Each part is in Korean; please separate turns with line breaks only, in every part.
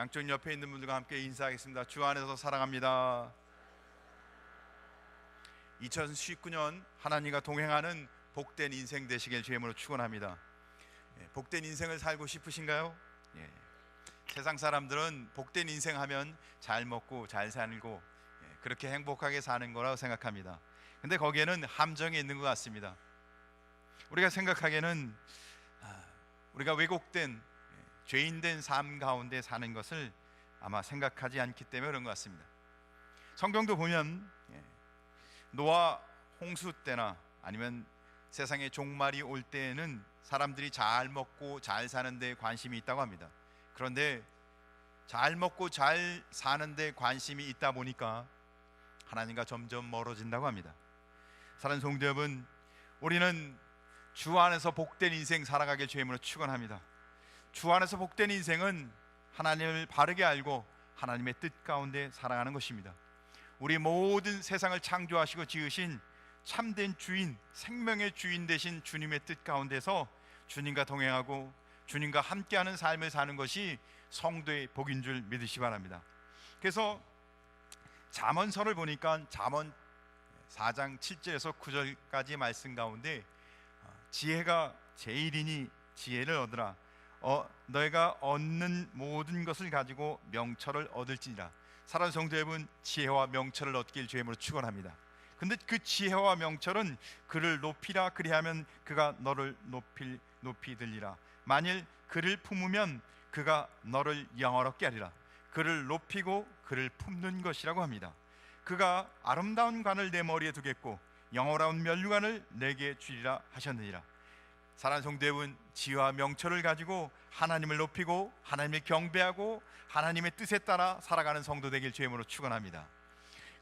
양쪽 옆에 있는 분들과 함께 인사하겠습니다. 주 안에서 사랑합니다. 2019년 하나님과 동행하는 복된 인생 되시길 주임으로 축원합니다. 복된 인생을 살고 싶으신가요? 세상 사람들은 복된 인생 하면 잘 먹고 잘 살고 그렇게 행복하게 사는 거라고 생각합니다. 근데 거기에는 함정이 있는 것 같습니다. 우리가 생각하기에는 우리가 왜곡된 죄인된 삶 가운데 사는 것을 아마 생각하지 않기 때문에 그런 것 같습니다. 성경도 보면 노아 홍수 때나 아니면 세상의 종말이 올 때에는 사람들이 잘 먹고 잘 사는 데 관심이 있다고 합니다. 그런데 잘 먹고 잘 사는 데 관심이 있다 보니까 하나님과 점점 멀어진다고 합니다. 사랑하는 성도 여러분, 우리는 주 안에서 복된 인생 살아가길 주임으로 축원합니다. 주 안에서 복된 인생은 하나님을 바르게 알고 하나님의 뜻 가운데 살아가는 것입니다. 우리 모든 세상을 창조하시고 지으신 참된 주인, 생명의 주인 되신 주님의 뜻 가운데서 주님과 동행하고 주님과 함께하는 삶을 사는 것이 성도의 복인 줄 믿으시기 바랍니다. 그래서 잠언서를 보니까 잠언 4장 7절에서 9절까지 말씀 가운데 지혜가 제일이니 지혜를 얻으라. 너희가 얻는 모든 것을 가지고 명철을 얻을지니라. 사랑하는 성도 여러분, 지혜와 명철을 얻길 주임으로 축원합니다. 근데 그 지혜와 명철은 그를 높이라, 그리하면 그가 너를 높이 들리라. 만일 그를 품으면 그가 너를 영화롭게 하리라. 그를 높이고 그를 품는 것이라고 합니다. 그가 아름다운 관을 내 머리에 두겠고 영화로운 면류관을 내게 주리라 하셨느니라. 사랑하는 성도 여러분, 지혜와 명철을 가지고 하나님을 높이고 하나님을 경배하고 하나님의 뜻에 따라 살아가는 성도 되길 주임으로 축원합니다.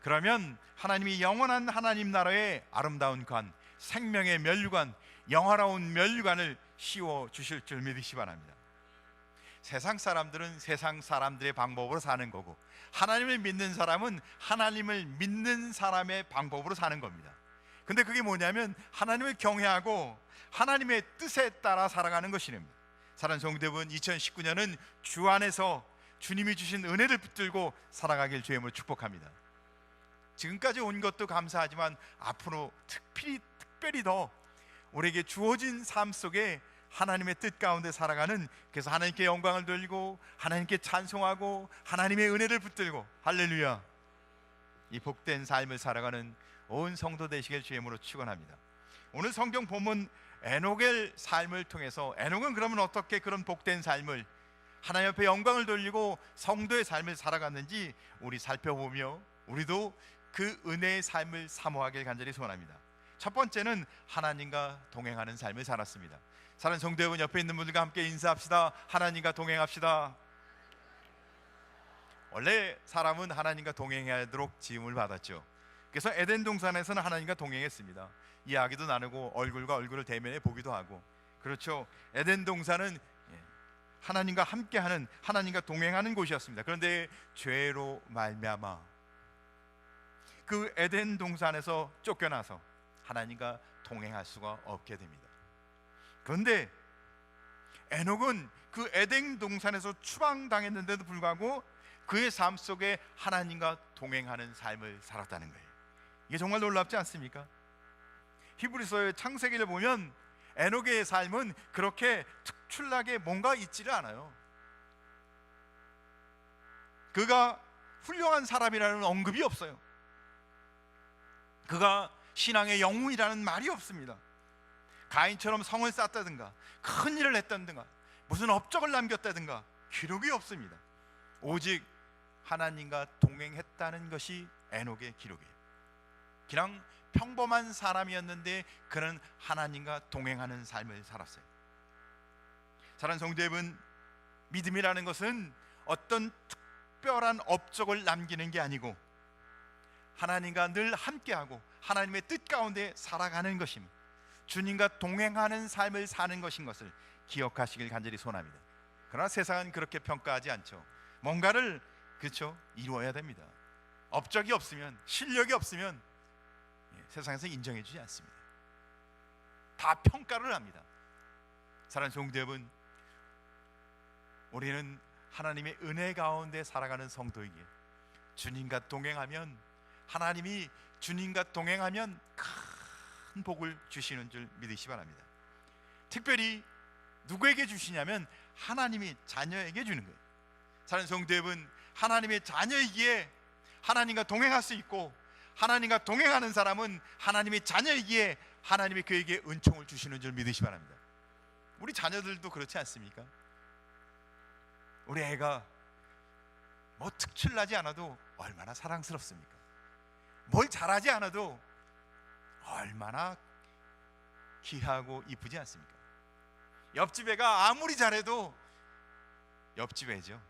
그러면 하나님이 영원한 하나님 나라의 아름다운 관, 생명의 면류관, 영화로운 면류관을 씌워 주실 줄 믿으시기 바랍니다. 세상 사람들은 세상 사람들의 방법으로 사는 거고 하나님을 믿는 사람은 하나님을 믿는 사람의 방법으로 사는 겁니다. 근데 그게 뭐냐면 하나님을 경외하고 하나님의 뜻에 따라 살아가는 것입니다. 사랑하는 성도 여러분, 2019년은 주 안에서 주님이 주신 은혜를 붙들고 살아가길 주임으로 축복합니다. 지금까지 온 것도 감사하지만 앞으로 특별히 더 우리에게 주어진 삶 속에 하나님의 뜻 가운데 살아가는, 그래서 하나님께 영광을 돌리고 하나님께 찬송하고 하나님의 은혜를 붙들고 할렐루야, 이 복된 삶을 살아가는 온 성도 되시길 주임으로 축원합니다. 오늘 성경 본문 에녹의 삶을 통해서 에녹은 그러면 어떻게 그런 복된 삶을 하나님 앞에 영광을 돌리고 성도의 삶을 살아갔는지 우리 살펴보며 우리도 그 은혜의 삶을 사모하길 간절히 소원합니다. 첫 번째는 하나님과 동행하는 삶을 살았습니다. 사랑하는 성도 여러분, 옆에 있는 분들과 함께 인사합시다. 하나님과 동행합시다. 원래 사람은 하나님과 동행하도록 지음을 받았죠. 그래서 에덴 동산에서는 하나님과 동행했습니다. 이야기도 나누고 얼굴과 얼굴을 대면해 보기도 하고, 그렇죠. 에덴 동산은 하나님과 함께하는, 하나님과 동행하는 곳이었습니다. 그런데 죄로 말미암아 그 에덴 동산에서 쫓겨나서 하나님과 동행할 수가 없게 됩니다. 그런데 에녹은 그 에덴 동산에서 추방당했는데도 불구하고 그의 삶 속에 하나님과 동행하는 삶을 살았다는 거예요. 이게 정말 놀랍지 않습니까? 히브리서의 창세기를 보면 에녹의 삶은 그렇게 특출나게 뭔가 있지를 않아요. 그가 훌륭한 사람이라는 언급이 없어요. 그가 신앙의 영웅이라는 말이 없습니다. 가인처럼 성을 쌓다든가 큰 일을 했다든가 무슨 업적을 남겼다든가 기록이 없습니다. 오직 하나님과 동행했다는 것이 에녹의 기록이에요. 그냥 평범한 사람이었는데 그는 하나님과 동행하는 삶을 살았어요. 사랑하는 성도 여러분, 믿음이라는 것은 어떤 특별한 업적을 남기는 게 아니고 하나님과 늘 함께하고 하나님의 뜻 가운데 살아가는 것입니다. 주님과 동행하는 삶을 사는 것인 것을 기억하시길 간절히 소원합니다. 그러나 세상은 그렇게 평가하지 않죠. 뭔가를 이루어야 됩니다. 업적이 없으면, 실력이 없으면 세상에서 인정해 주지 않습니다. 다 평가를 합니다. 사랑하는 성도 여러분, 우리는 하나님의 은혜 가운데 살아가는 성도에게 주님과 동행하면, 하나님이 주님과 동행하면 큰 복을 주시는 줄 믿으시기 바랍니다. 특별히 누구에게 주시냐면 하나님이 자녀에게 주는 거예요. 사랑하는 성도 여러분, 하나님의 자녀이기에 하나님과 동행할 수 있고, 하나님과 동행하는 사람은 하나님의 자녀이기에 하나님이 그에게 은총을 주시는 줄 믿으시기 바랍니다. 우리 자녀들도 그렇지 않습니까? 우리 애가 뭐 특출나지 않아도 얼마나 사랑스럽습니까? 뭘 잘하지 않아도 얼마나 귀하고 이쁘지 않습니까? 옆집 애가 아무리 잘해도 옆집 애죠.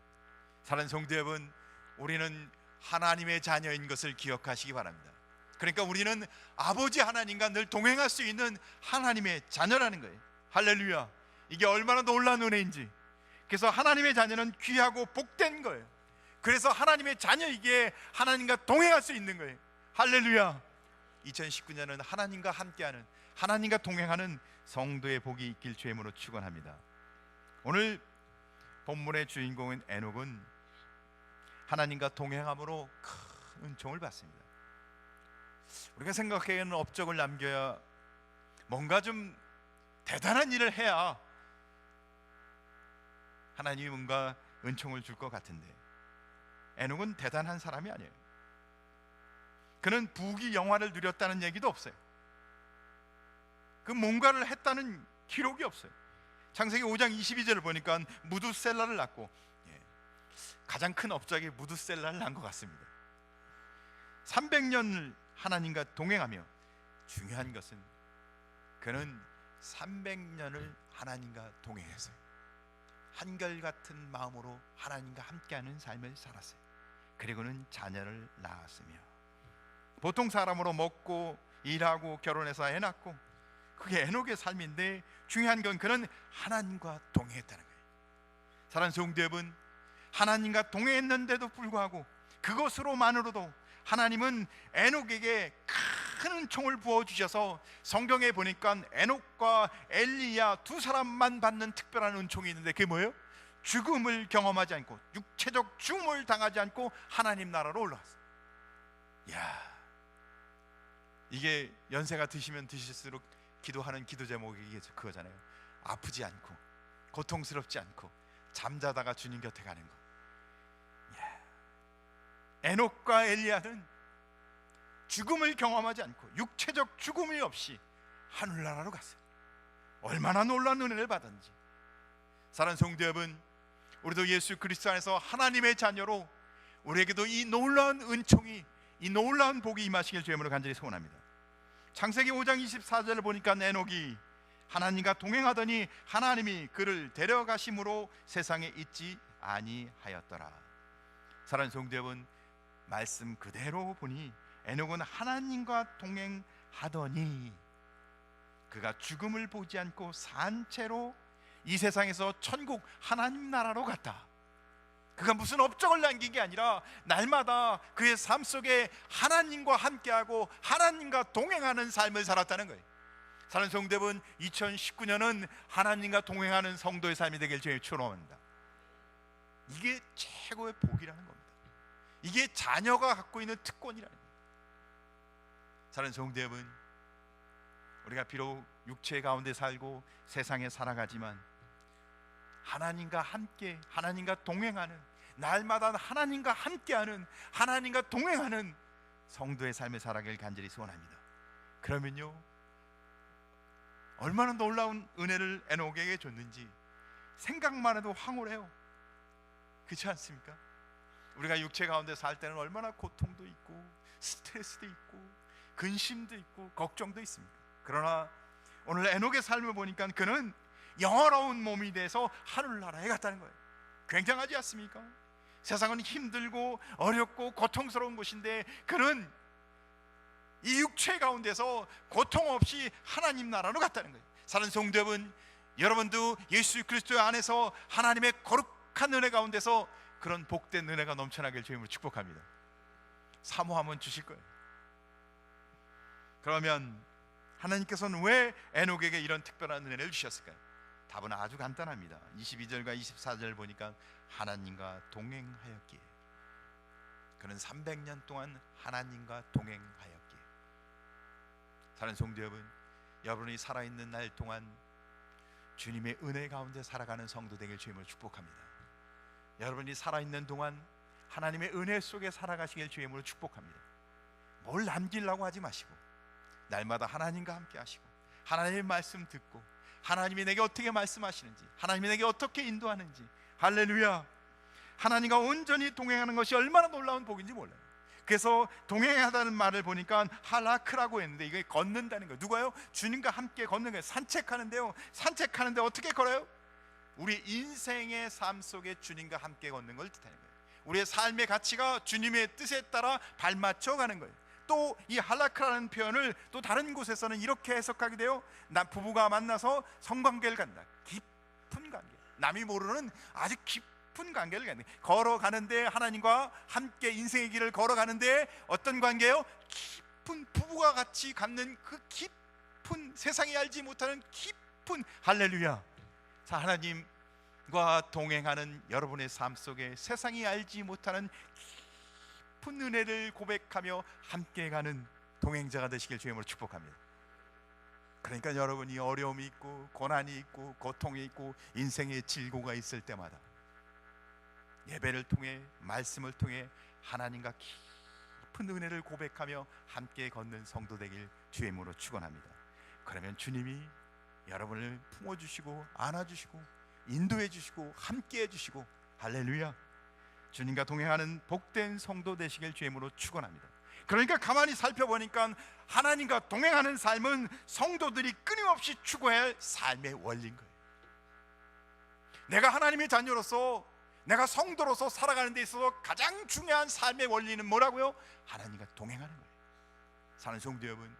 사랑하는 성도 여러분, 우리는 하나님의 자녀인 것을 기억하시기 바랍니다. 그러니까 우리는 아버지 하나님과 늘 동행할 수 있는 하나님의 자녀라는 거예요. 할렐루야. 이게 얼마나 놀라운 은혜인지. 그래서 하나님의 자녀는 귀하고 복된 거예요. 그래서 하나님의 자녀이기에 하나님과 동행할 수 있는 거예요. 할렐루야. 2019년은 하나님과 함께하는, 하나님과 동행하는 성도의 복이 있길 주임으로 축원합니다. 오늘 본문의 주인공인 에녹은 하나님과 동행함으로 큰 은총을 받습니다. 우리가 생각하기에는 업적을 남겨야, 뭔가 좀 대단한 일을 해야 하나님이 뭔가 은총을 줄 것 같은데, 에녹은 대단한 사람이 아니에요. 그는 부귀 영화를 누렸다는 얘기도 없어요. 그 뭔가를 했다는 기록이 없어요. 창세기 5장 22절을 보니까 무두셀라를 낳고, 가장 큰 업적이 무두셀라를 낳은 것 같습니다. 300년을 하나님과 동행하며, 중요한 것은 그는 300년을 하나님과 동행했어요. 한결같은 마음으로 하나님과 함께하는 삶을 살았어요. 그리고는 자녀를 낳았으며, 보통 사람으로 먹고 일하고 결혼해서 애 낳고, 그게 에녹의 삶인데, 중요한 건 그는 하나님과 동행했다는 거예요. 사랑하는 성도 여러분, 하나님과 동행했는데도 불구하고 그것으로만으로도 하나님은 에녹에게 큰 은총을 부어주셔서, 성경에 보니까 에녹과 엘리야 두 사람만 받는 특별한 은총이 있는데, 그게 뭐예요? 죽음을 경험하지 않고, 육체적 죽음을 당하지 않고 하나님 나라로 올라왔어요. 이야, 이게 연세가 드시면 드실수록 기도하는 기도 제목이 그거잖아요. 아프지 않고 고통스럽지 않고 잠자다가 주님 곁에 가는 거. 에녹과 엘리야는 죽음을 경험하지 않고 육체적 죽음이 없이 하늘나라로 갔어요. 얼마나 놀라운 은혜를 받았는지. 사랑하는 성도 여러분, 우리도 예수 그리스도 안에서 하나님의 자녀로 우리에게도 이 놀라운 은총이, 이 놀라운 복이 임하시길 주님으로 간절히 소원합니다. 창세기 5장 24절을 보니까 에녹이 하나님과 동행하더니 하나님이 그를 데려가심으로 세상에 있지 아니하였더라. 사랑하는 성도 여러분, 말씀 그대로 보니 에녹은 하나님과 동행하더니 그가 죽음을 보지 않고 산 채로 이 세상에서 천국 하나님 나라로 갔다. 그가 무슨 업적을 남긴 게 아니라 날마다 그의 삶 속에 하나님과 함께하고 하나님과 동행하는 삶을 살았다는 거예요. 사랑하는 성도 여러분, 2019년은 하나님과 동행하는 성도의 삶이 되길 주님 축원합니다. 이게 최고의 복이라는 겁니다. 이게 자녀가 갖고 있는 특권이라는 거예요. 사랑하는 성도 여러분, 우리가 비록 육체 가운데 살고 세상에 살아가지만 하나님과 함께, 하나님과 동행하는, 날마다 하나님과 함께하는, 하나님과 동행하는 성도의 삶을 살아가길 간절히 소원합니다. 그러면요, 얼마나 놀라운 은혜를 에녹에게 줬는지 생각만 해도 황홀해요. 그렇지 않습니까? 우리가 육체 가운데 살 때는 얼마나 고통도 있고 스트레스도 있고 근심도 있고 걱정도 있습니다. 그러나 오늘 에녹의 삶을 보니까 그는 영화로운 몸이 돼서 하늘나라에 갔다는 거예요. 굉장하지 않습니까? 세상은 힘들고 어렵고 고통스러운 곳인데 그는 이 육체 가운데서 고통 없이 하나님 나라로 갔다는 거예요. 사랑하는 성도 여러분, 여러분도 예수 그리스도 안에서 하나님의 거룩한 은혜 가운데서 그런 복된 은혜가 넘쳐나길 주님으로 축복합니다. 사모하면 주실 거예요. 그러면 하나님께서는 왜 에녹에게 이런 특별한 은혜를 주셨을까요? 답은 아주 간단합니다. 22절과 24절 보니까 하나님과 동행하였기에. 그는 300년 동안 하나님과 동행하였기에. 사랑하는 성도 여러분, 여러분이 살아있는 날 동안 주님의 은혜 가운데 살아가는 성도 되길 주님을 축복합니다. 여러분이 살아있는 동안 하나님의 은혜 속에 살아가시길 주님으로 축복합니다. 뭘 남기려고 하지 마시고 날마다 하나님과 함께 하시고 하나님의 말씀 듣고 하나님이 내게 어떻게 말씀하시는지, 하나님이 내게 어떻게 인도하는지, 할렐루야, 하나님과 온전히 동행하는 것이 얼마나 놀라운 복인지 몰라요. 그래서 동행하다는 말을 보니까 할라크라고 했는데 이게 걷는다는 거예요. 누가요? 주님과 함께 걷는 거예요. 산책하는데요, 산책하는데 어떻게 걸어요? 우리 인생의 삶 속에 주님과 함께 걷는 걸 뜻하는 거예요. 우리의 삶의 가치가 주님의 뜻에 따라 발맞춰 가는 거예요. 또 이 할라크라는 표현을 또 다른 곳에서는 이렇게 해석하게 돼요. 부부가 만나서 성관계를 갖는다. 깊은 관계, 남이 모르는 아주 깊은 관계를 갖는 거예요. 걸어가는데 하나님과 함께 인생의 길을 걸어가는데 어떤 관계예요? 깊은, 부부가 같이 갖는 그 깊은, 세상이 알지 못하는 깊은, 할렐루야. 자, 하나님과 동행하는 여러분의 삶 속에 세상이 알지 못하는 깊은 은혜를 고백하며 함께 가는 동행자가 되시길 주님으로 축복합니다. 그러니까 여러분이 어려움이 있고 고난이 있고 고통이 있고 인생의 질고가 있을 때마다 예배를 통해, 말씀을 통해 하나님과 깊은 은혜를 고백하며 함께 걷는 성도 되길 주의 이름으로 축원합니다. 그러면 주님이 여러분을 품어주시고 안아주시고 인도해 주시고 함께 해주시고, 할렐루야, 주님과 동행하는 복된 성도 되시길 주의 이름으로 축원합니다. 그러니까 가만히 살펴보니까 하나님과 동행하는 삶은 성도들이 끊임없이 추구해야 할 삶의 원리인 거예요. 내가 하나님의 자녀로서, 내가 성도로서 살아가는 데 있어서 가장 중요한 삶의 원리는 뭐라고요? 하나님과 동행하는 거예요. 사는 성도 여러분,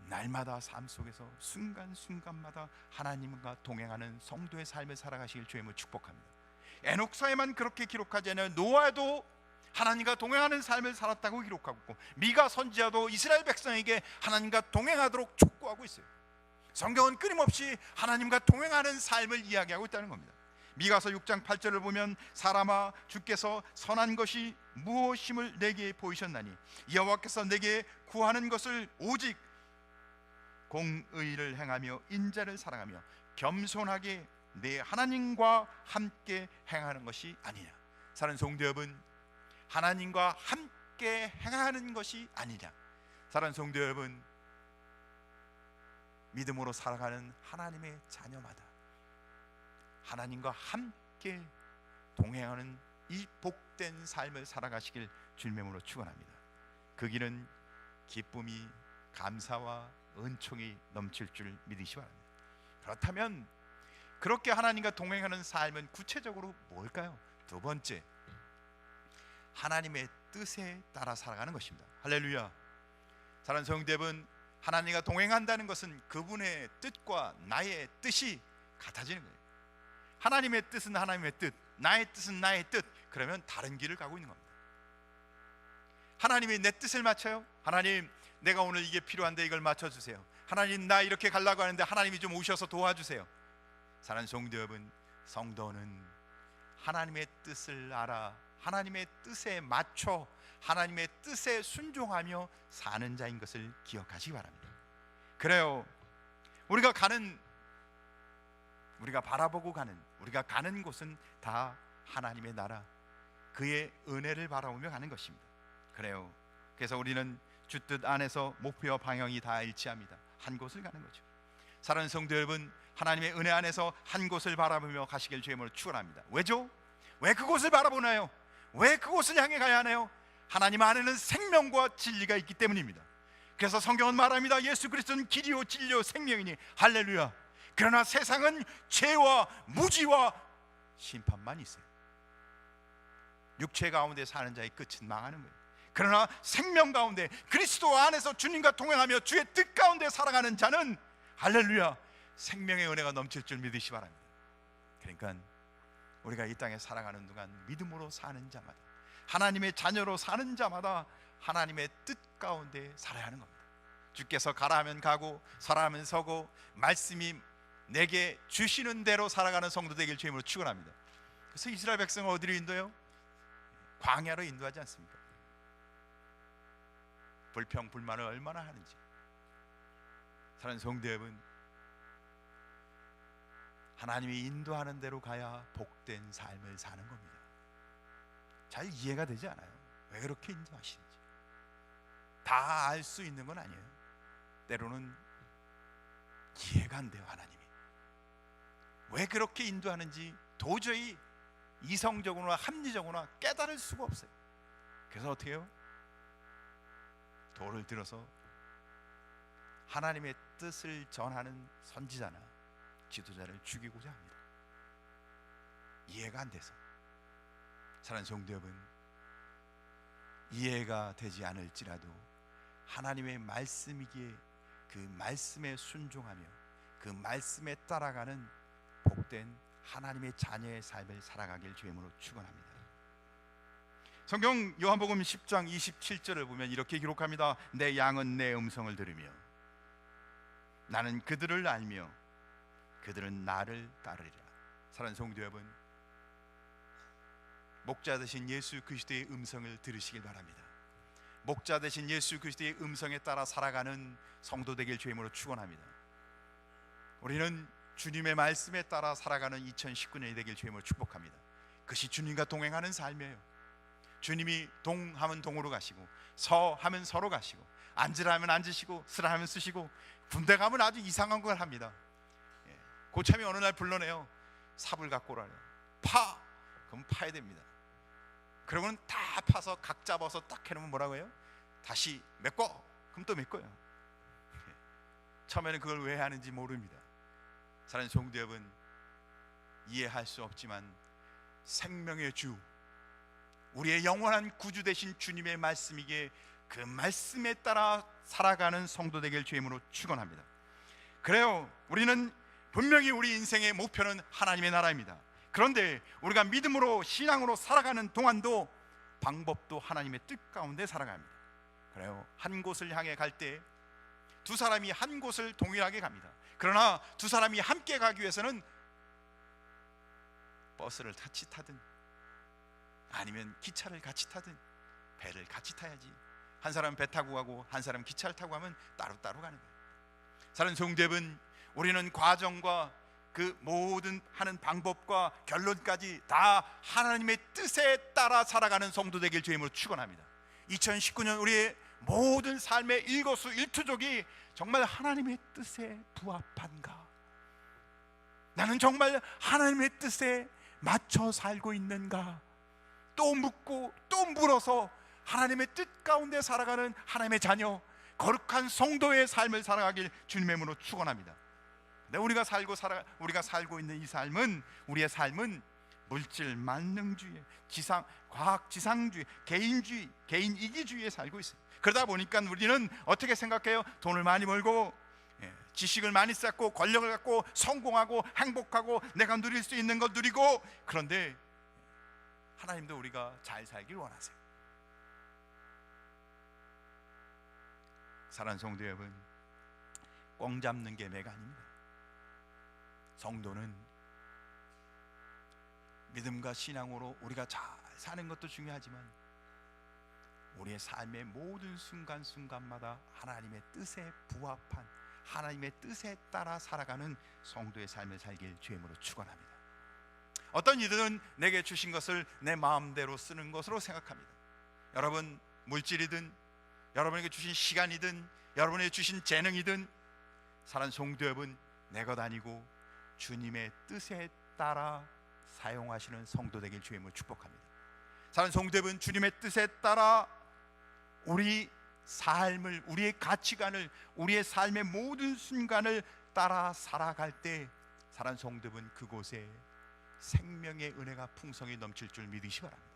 날마다 삶 속에서 순간순간마다 하나님과 동행하는 성도의 삶을 살아가시길 주님을 축복합니다. 에녹서에만 그렇게 기록하지 않아요. 노아도 하나님과 동행하는 삶을 살았다고 기록하고 있고, 미가 선지자도 이스라엘 백성에게 하나님과 동행하도록 촉구하고 있어요. 성경은 끊임없이 하나님과 동행하는 삶을 이야기하고 있다는 겁니다. 미가서 6장 8절을 보면, 사람아, 주께서 선한 것이 무엇임을 내게 보이셨나니 여호와께서 내게 구하는 것을 오직 공의를 행하며 인자를 사랑하며 겸손하게 내 하나님과 함께 행하는 것이 아니냐. 사는 성도 여러분, 하나님과 함께 행하는 것이 아니냐. 사는 성도 여러분, 믿음으로 살아가는 하나님의 자녀마다 하나님과 함께 동행하는 이 복된 삶을 살아가시길 주님으로 축원합니다. 그 길은 기쁨이, 감사와 은총이 넘칠 줄 믿으시 바랍니다. 그렇다면 그렇게 하나님과 동행하는 삶은 구체적으로 뭘까요? 두 번째, 하나님의 뜻에 따라 살아가는 것입니다. 할렐루야. 사랑하는 성도 여러분, 하나님과 동행한다는 것은 그분의 뜻과 나의 뜻이 같아지는 거예요. 하나님의 뜻은 하나님의 뜻, 나의 뜻은 나의 뜻. 그러면 다른 길을 가고 있는 겁니다. 하나님이 내 뜻을 맞춰요. 하나님, 내가 오늘 이게 필요한데 이걸 맞춰주세요. 하나님, 나 이렇게 가려고 하는데 하나님이 좀 오셔서 도와주세요. 사랑하는 성도 여러분, 성도는 하나님의 뜻을 알아 하나님의 뜻에 맞춰 하나님의 뜻에 순종하며 사는 자인 것을 기억하시기 바랍니다. 그래요, 우리가 바라보고 가는, 우리가 가는 곳은 다 하나님의 나라, 그의 은혜를 바라보며 가는 것입니다. 그래요, 그래서 우리는 주 뜻 안에서 목표와 방향이 다 일치합니다. 한 곳을 가는 거죠. 사랑하는 성도 여러분, 하나님의 은혜 안에서 한 곳을 바라보며 가시길 주의 이름으로 축원합니다. 왜죠? 왜 그곳을 바라보나요? 왜 그곳을 향해 가야 하나요? 하나님 안에는 생명과 진리가 있기 때문입니다. 그래서 성경은 말합니다. 예수 그리스도는 길이요 진리요 생명이니, 할렐루야. 그러나 세상은 죄와 무지와 심판만 있어요. 육체 가운데 사는 자의 끝은 망하는 거예요. 그러나 생명 가운데 그리스도 안에서 주님과 동행하며 주의 뜻 가운데 살아가는 자는, 할렐루야, 생명의 은혜가 넘칠 줄 믿으시 바랍니다. 그러니까 우리가 이 땅에 살아가는 동안 믿음으로 사는 자마다, 하나님의 자녀로 사는 자마다 하나님의 뜻 가운데 살아야 하는 겁니다. 주께서 가라 하면 가고 서라 하면 서고, 말씀이 내게 주시는 대로 살아가는 성도 되길 주임으로 축원합니다. 그래서 이스라엘 백성을 어디로 인도해요? 광야로 인도하지 않습니까? 불평 불만을 얼마나 하는지. 사랑하는 성도 여러분, 하나님이 인도하는 대로 가야 복된 삶을 사는 겁니다. 잘 이해가 되지 않아요. 왜 그렇게 인도하시는지. 다 알 수 있는 건 아니에요. 때로는 이해가 안 돼요. 하나님이 왜 그렇게 인도하는지 도저히 이성적으로나 합리적으로나 깨달을 수가 없어요. 그래서 어떻게 해요? 돌을 들어서 하나님의 뜻을 전하는 선지자나 지도자를 죽이고자 합니다. 이해가 안 돼서. 사랑하는 성도 여러분, 이해가 되지 않을지라도 하나님의 말씀이기에 그 말씀에 순종하며 그 말씀에 따라가는 복된 하나님의 자녀의 삶을 살아가길 주임으로 축원합니다. 성경 요한복음 10장 27절을 보면 이렇게 기록합니다. 내 양은 내 음성을 들으며 나는 그들을 알며 그들은 나를 따르리라. 사랑하는 성도 여러분, 목자 되신 예수 그리스도의 음성을 들으시길 바랍니다. 목자 되신 예수 그리스도의 음성에 따라 살아가는 성도 되길 주임으로 축원합니다. 우리는 주님의 말씀에 따라 살아가는 2019년이 되길 주임으로 축복합니다. 그것이 주님과 동행하는 삶이에요. 주님이 동하면 동으로 가시고 서하면 서로 가시고 앉으라 하면 앉으시고 쓰라 하면 쓰시고 군대 가면 아주 이상한 걸 합니다. 고참이 어느 날 불러내요. 삽을 갖고 오라래요. 파! 그럼 파야 됩니다. 그러고는 다 파서 각 잡아서 딱 해놓으면 뭐라고 해요? 다시 메꿔! 그럼 또 메꿔요. 처음에는 그걸 왜 하는지 모릅니다. 사랑하는 성도 여러분, 이해할 수 없지만 생명의 주, 우리의 영원한 구주 되신 주님의 말씀이기에 그 말씀에 따라 살아가는 성도 되길 주임으로 축원합니다. 그래요, 우리는 분명히 우리 인생의 목표는 하나님의 나라입니다. 그런데 우리가 믿음으로 신앙으로 살아가는 동안도 방법도 하나님의 뜻 가운데 살아갑니다. 그래요, 한 곳을 향해 갈 때 두 사람이 한 곳을 동일하게 갑니다. 그러나 두 사람이 함께 가기 위해서는 버스를 같이 타든 아니면 기차를 같이 타든 배를 같이 타야지. 한 사람은 배 타고 가고 한 사람은 기차를 타고 가면 따로따로 가는 거예요. 사랑하는 성도 여러분, 우리는 과정과 그 모든 하는 방법과 결론까지 다 하나님의 뜻에 따라 살아가는 성도 되길 주임으로 축원합니다. 2019년 우리의 모든 삶의 일거수일투족이 정말 하나님의 뜻에 부합한가? 나는 정말 하나님의 뜻에 맞춰 살고 있는가? 또 묻고 또 물어서 하나님의 뜻 가운데 살아가는 하나님의 자녀, 거룩한 성도의 삶을 살아가길 주님의 이름으로 축원합니다. 우리가 살고 있는 이 삶은, 우리의 삶은 물질 만능주의, 과학 지상주의, 개인주의, 개인 이기주의에 살고 있어요. 그러다 보니까 우리는 어떻게 생각해요? 돈을 많이 벌고 지식을 많이 쌓고 권력을 갖고 성공하고 행복하고 내가 누릴 수 있는 거 누리고, 그런데 하나님도 우리가 잘 살길 원하세요. 사랑하는 성도 여러분, 꽝 잡는 게 매가 아닙니다. 성도는 믿음과 신앙으로 우리가 잘 사는 것도 중요하지만 우리의 삶의 모든 순간순간마다 하나님의 뜻에 부합한, 하나님의 뜻에 따라 살아가는 성도의 삶을 살길 주임으로 축원합니다. 어떤 이들은 내게 주신 것을 내 마음대로 쓰는 것으로 생각합니다. 여러분, 물질이든 여러분에게 주신 시간이든 여러분에게 주신 재능이든, 사랑하는 성도 여러분, 내 것 아니고 주님의 뜻에 따라 사용하시는 성도 되길 주임으로 축복합니다. 사랑하는 성도 여러분, 주님의 뜻에 따라 우리 삶을, 우리의 가치관을, 우리의 삶의 모든 순간을 따라 살아갈 때, 사랑하는 성도 여러분, 그곳에 생명의 은혜가 풍성히 넘칠 줄 믿으시기 바랍니다.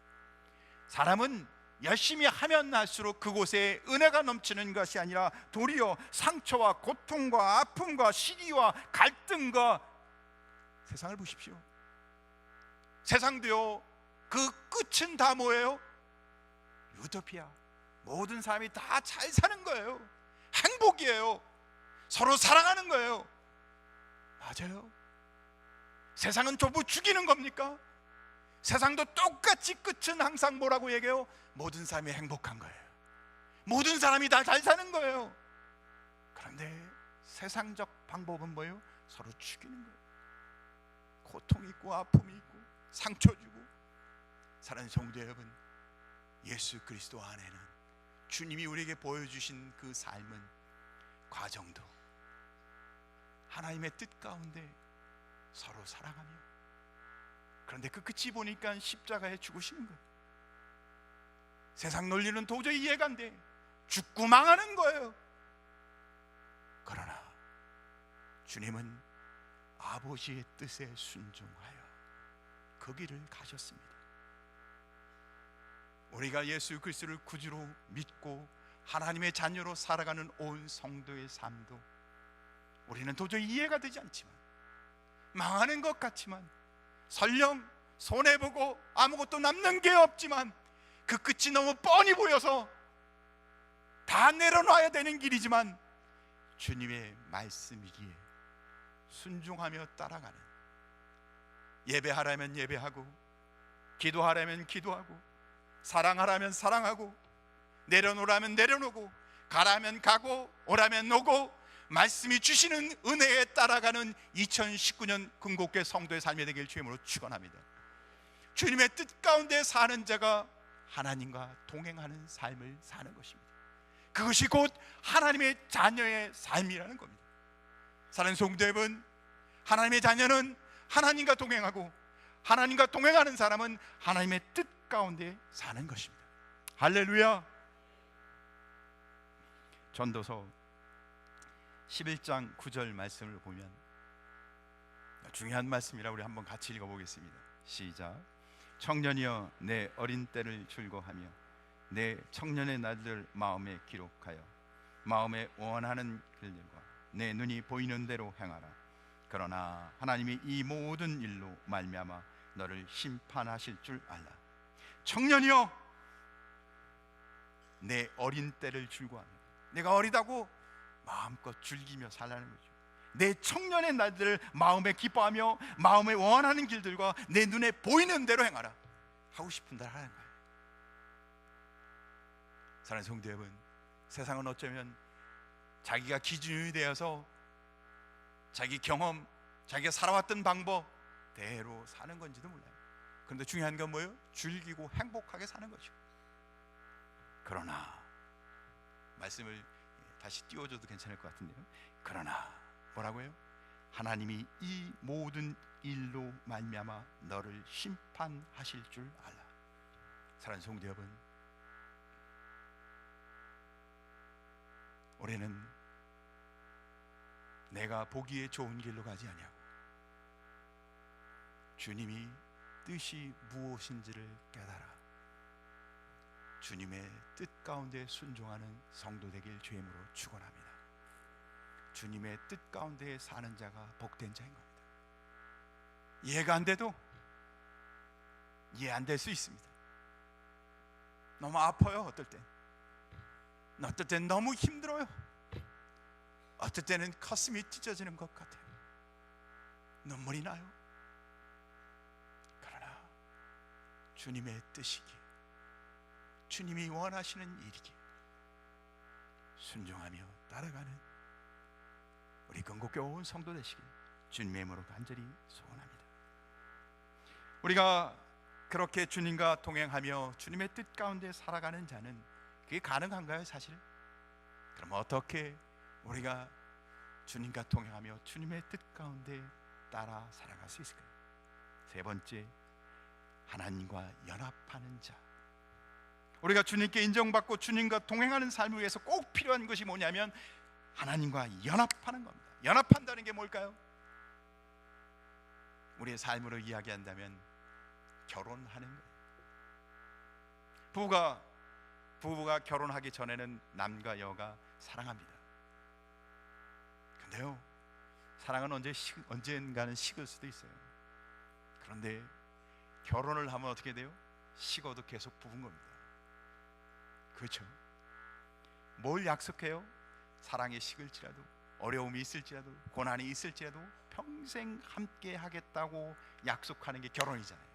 사람은 열심히 하면 할수록 그곳에 은혜가 넘치는 것이 아니라 도리어 상처와 고통과 아픔과 시기와 갈등과, 세상을 보십시오. 세상도요, 그 끝은 다 뭐예요? 유토피아. 모든 사람이 다 잘 사는 거예요. 행복이에요. 서로 사랑하는 거예요. 맞아요. 세상은 전부 죽이는 겁니까? 세상도 똑같이 끝은 항상 뭐라고 얘기해요? 모든 사람이 행복한 거예요. 모든 사람이 다 잘 사는 거예요. 그런데 세상적 방법은 뭐예요? 서로 죽이는 거예요. 고통이 있고 아픔이 있고 상처 주고. 사랑하는 성도 여러분, 예수 그리스도 안에는 주님이 우리에게 보여주신 그 삶은, 과정도 하나님의 뜻 가운데 서로 사랑하며, 그런데 그 끝이 보니까 십자가에 죽으시는 거예요. 세상 논리는 도저히 이해가 안 돼. 죽고 망하는 거예요. 그러나 주님은 아버지의 뜻에 순종하여 그 길을 가셨습니다. 우리가 예수 그리스도를 구주로 믿고 하나님의 자녀로 살아가는 온 성도의 삶도 우리는 도저히 이해가 되지 않지만, 망하는 것 같지만, 설령 손해보고 아무것도 남는 게 없지만, 그 끝이 너무 뻔히 보여서 다 내려놔야 되는 길이지만, 주님의 말씀이기에 순종하며 따라가는, 예배하라면 예배하고, 기도하라면 기도하고, 사랑하라면 사랑하고, 내려놓으라면 내려놓고, 가라면 가고 오라면 오고, 말씀이 주시는 은혜에 따라가는 2019년 금곡교회 성도의 삶이 되길 주님으로 축원합니다. 주님의 뜻 가운데 사는 자가 하나님과 동행하는 삶을 사는 것입니다. 그것이 곧 하나님의 자녀의 삶이라는 겁니다. 사랑하는 성도 여러분, 하나님의 자녀는 하나님과 동행하고, 하나님과 동행하는 사람은 하나님의 뜻 가운데 사는 것입니다. 할렐루야. 전도서 11장 9절 말씀을 보면 중요한 말씀이라 우리 한번 같이 읽어보겠습니다. 시작. 청년이여 내 어린 때를 즐거하며 내 청년의 날들 마음에 기록하여 마음에 원하는 길들과 내 눈이 보이는 대로 행하라. 그러나 하나님이 이 모든 일로 말미암아 너를 심판하실 줄 알라. 청년이여 내 어린 때를 즐거하며, 내가 어리다고 마음껏 즐기며 살라는 거죠. 내 청년의 날들을 마음에 기뻐하며 마음에 원하는 길들과 내 눈에 보이는 대로 행하라. 하고 싶은 대로 하는 거예요. 사랑하는 성도 여러분, 세상은 어쩌면 자기가 기준이 되어서 자기 경험, 자기가 살아왔던 방법 대로 사는 건지도 몰라요. 그런데 중요한 건 뭐예요? 즐기고 행복하게 사는 거죠. 그러나 말씀을 다시 띄워줘도 괜찮을 것 같은데요. 그러나 뭐라고요? 하나님이 이 모든 일로 말미암아 너를 심판하실 줄 알라. 사랑하는 성도 여러분, 올해는 내가 보기에 좋은 길로 가지 아니하고 주님이 뜻이 무엇인지를 깨달아 주님의 뜻 가운데 순종하는 성도 되길 주님으로 축원합니다. 주님의 뜻 가운데 사는 자가 복된 자인 겁니다. 이해가 안 돼도 이해 안 될 수 있습니다. 너무 아파요. 어떨 땐 너무 힘들어요. 어떨 때는 가슴이 찢어지는 것 같아요. 눈물이 나요. 그러나 주님의 뜻이기에, 주님이 원하시는 일이기에 순종하며 따라가는 우리 건국교회 온 성도 되시길 주님의 이름으로 간절히 소원합니다. 우리가 그렇게 주님과 동행하며 주님의 뜻 가운데 살아가는 자는 그게 가능한가요, 사실? 그럼 어떻게 우리가 주님과 동행하며 주님의 뜻 가운데 따라 살아갈 수 있을까요? 세 번째, 하나님과 연합하는 자. 우리가 주님께 인정받고 주님과 동행하는 삶을 위해서 꼭 필요한 것이 뭐냐면 하나님과 연합하는 겁니다. 연합한다는 게 뭘까요? 우리의 삶으로 이야기한다면 결혼하는 거예요. 부부가 결혼하기 전에는 남과 여가 사랑합니다. 근데요, 사랑은 언젠가는 식을 수도 있어요. 그런데 결혼을 하면 어떻게 돼요? 식어도 계속 부부인 겁니다. 그렇죠? 뭘 약속해요? 사랑이 식을지라도, 어려움이 있을지라도, 고난이 있을지라도 평생 함께 하겠다고 약속하는 게 결혼이잖아요.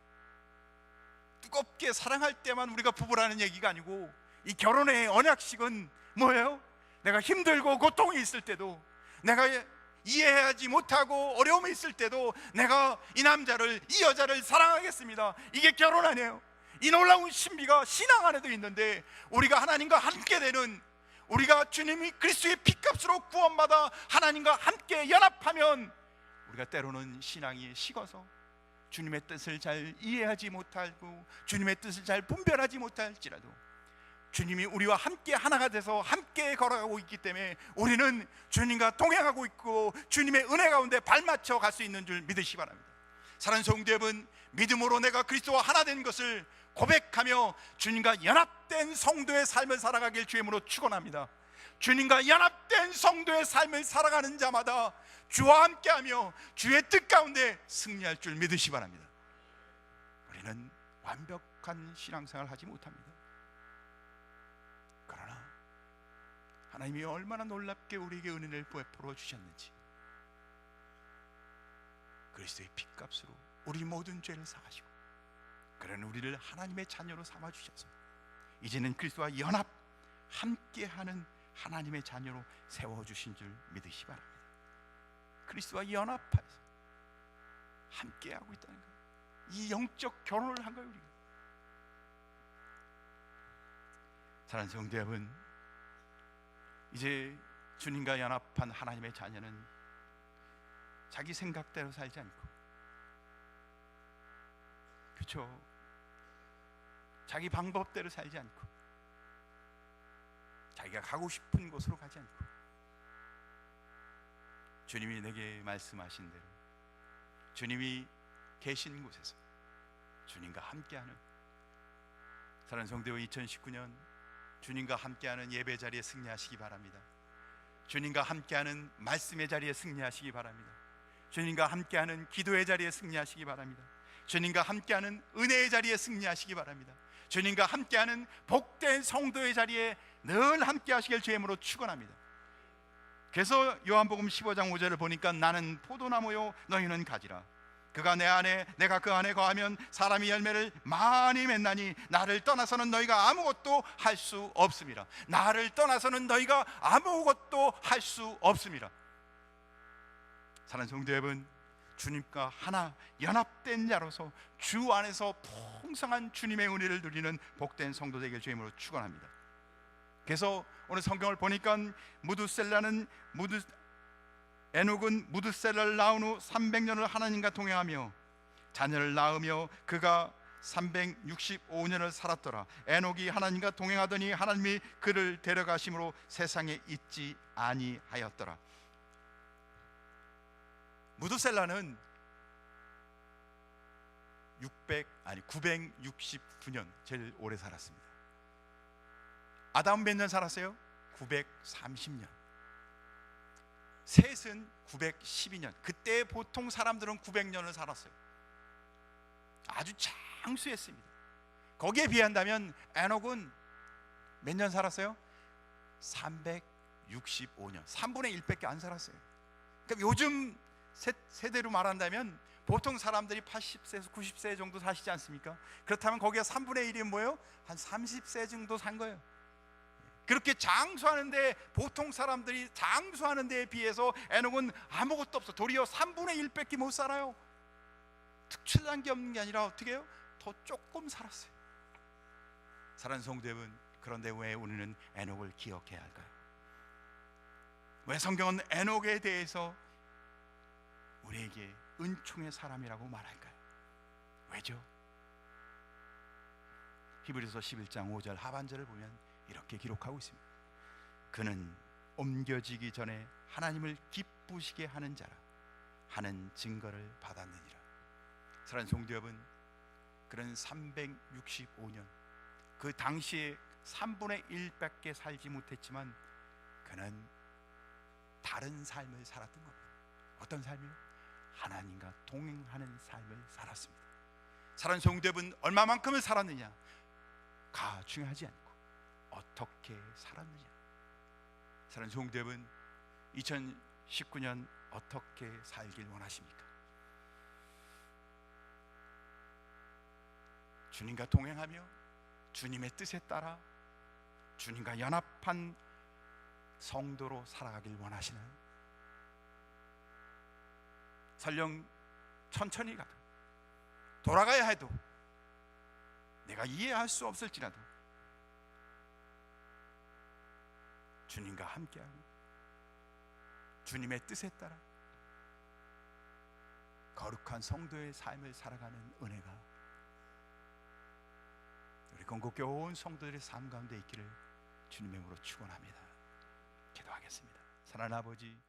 뜨겁게 사랑할 때만 우리가 부부라는 얘기가 아니고, 이 결혼의 언약식은 뭐예요? 내가 힘들고 고통이 있을 때도, 내가 이해하지 못하고 어려움이 있을 때도 내가 이 남자를, 이 여자를 사랑하겠습니다. 이게 결혼 아니에요? 이 놀라운 신비가 신앙 안에도 있는데, 우리가 하나님과 함께 되는, 우리가 주님이 그리스도의 피값으로 구원받아 하나님과 함께 연합하면, 우리가 때로는 신앙이 식어서 주님의 뜻을 잘 이해하지 못하고 주님의 뜻을 잘 분별하지 못할지라도, 주님이 우리와 함께 하나가 돼서 함께 걸어가고 있기 때문에 우리는 주님과 동행하고 있고 주님의 은혜 가운데 발맞춰 갈 수 있는 줄 믿으시기 바랍니다. 사랑하는 성도 여러분, 믿음으로 내가 그리스도와 하나 된 것을 고백하며 주님과 연합된 성도의 삶을 살아가길 주의 이름으로 축원합니다. 주님과 연합된 성도의 삶을 살아가는 자마다 주와 함께하며 주의 뜻 가운데 승리할 줄 믿으시기 바랍니다. 우리는 완벽한 신앙생활을 하지 못합니다. 그러나 하나님이 얼마나 놀랍게 우리에게 은혜를 베풀어 주셨는지, 그리스도의 피값으로 우리 모든 죄를 사하시고 그런 우리를 하나님의 자녀로 삼아 주셔서 이제는 그리스도와 연합, 함께하는 하나님의 자녀로 세워주신 줄 믿으시기 바랍니다. 그리스도와 연합해서 함께하고 있다는 거예요. 이 영적 결혼을 한 거예요. 우리가. 사랑하는 성도 여러분, 이제 주님과 연합한 하나님의 자녀는 자기 생각대로 살지 않고, 그렇죠, 자기 방법대로 살지 않고, 자기가 가고 싶은 곳으로 가지 않고, 주님이 내게 말씀하신 대로 주님이 계신 곳에서 주님과 함께하는, 사랑하는 성도 여러분, 2019년 주님과 함께하는 예배 자리에 승리하시기 바랍니다. 주님과 함께하는 말씀의 자리에 승리하시기 바랍니다. 주님과 함께하는 기도의 자리에 승리하시기 바랍니다. 주님과 함께하는 은혜의 자리에 승리하시기 바랍니다. 주님과 함께하는 복된 성도의 자리에 늘 함께 하시길 주의 이름으로 축원합니다. 그래서 요한복음 15장 5절을 보니까 나는 포도나무요 너희는 가지라. 그가 내 안에 내가 그 안에 거하면 사람이 열매를 많이 맺나니 나를 떠나서는 너희가 아무것도 할 수 없습니다. 나를 떠나서는 너희가 아무것도 할 수 없습니다. 사랑하는 성도 여러분, 주님과 하나 연합된 자로서 주 안에서 풍성한 주님의 은혜를 누리는 복된 성도 되길 주의 이름으로 축원합니다. 그래서 오늘 성경을 보니까 에녹은 무드셀라를 낳은 후 300년을 하나님과 동행하며 자녀를 낳으며 그가 365년을 살았더라. 에녹이 하나님과 동행하더니 하나님이 그를 데려가심으로 세상에 있지 아니하였더라. 무드셀라는 969년 제일 오래 살았습니다. 아담은 몇 년 살았어요? 930년. 셋은 912년. 그때 보통 사람들은 900년을 살았어요. 아주 장수했습니다. 거기에 비한다면 에녹은 몇 년 살았어요? 365년. 3분의 1밖에 안 살았어요. 그러니까 요즘 세대로 말한다면 보통 사람들이 80세에서 90세 정도 사시지 않습니까? 그렇다면 거기에 3분의 1이 뭐예요? 한 30세 정도 산 거예요. 그렇게 장수하는데, 보통 사람들이 장수하는 데에 비해서 에녹은 아무것도 없어. 도리어 3분의 1밖에 못 살아요. 특출난 게 없는 게 아니라 어떻게 해요? 더 조금 살았어요. 사랑하는 성도 여러분, 그런데 왜 우리는 에녹을 기억해야 할까요? 왜 성경은 에녹에 대해서 우리에게 은총의 사람이라고 말할까요? 왜죠? 히브리서 11장 5절 하반절을 보면 이렇게 기록하고 있습니다. 그는 옮겨지기 전에 하나님을 기쁘시게 하는 자라 하는 증거를 받았느니라. 사랑하는 성도 여러분, 그는 365년, 그 당시에 3분의 1밖에 살지 못했지만 그는 다른 삶을 살았던 겁니다. 어떤 삶이요? 하나님과 동행하는 삶을 살았습니다. 사랑하는 성도 여러분, 얼마만큼을 살았느냐가 중요하지 않고 어떻게 살았느냐. 사랑하는 성도 여러분, 2019년 어떻게 살길 원하십니까? 주님과 동행하며 주님의 뜻에 따라 주님과 연합한 성도로 살아가길 원하시나요? 설령 천천히 가도, 돌아가야 해도, 내가 이해할 수 없을지라도 주님과 함께하고 주님의 뜻에 따라 거룩한 성도의 삶을 살아가는 은혜가 우리 건국교회 온 성도들의 삶 가운데 있기를 주님의 이름으로 축원합니다. 기도하겠습니다. 사랑하는 아버지,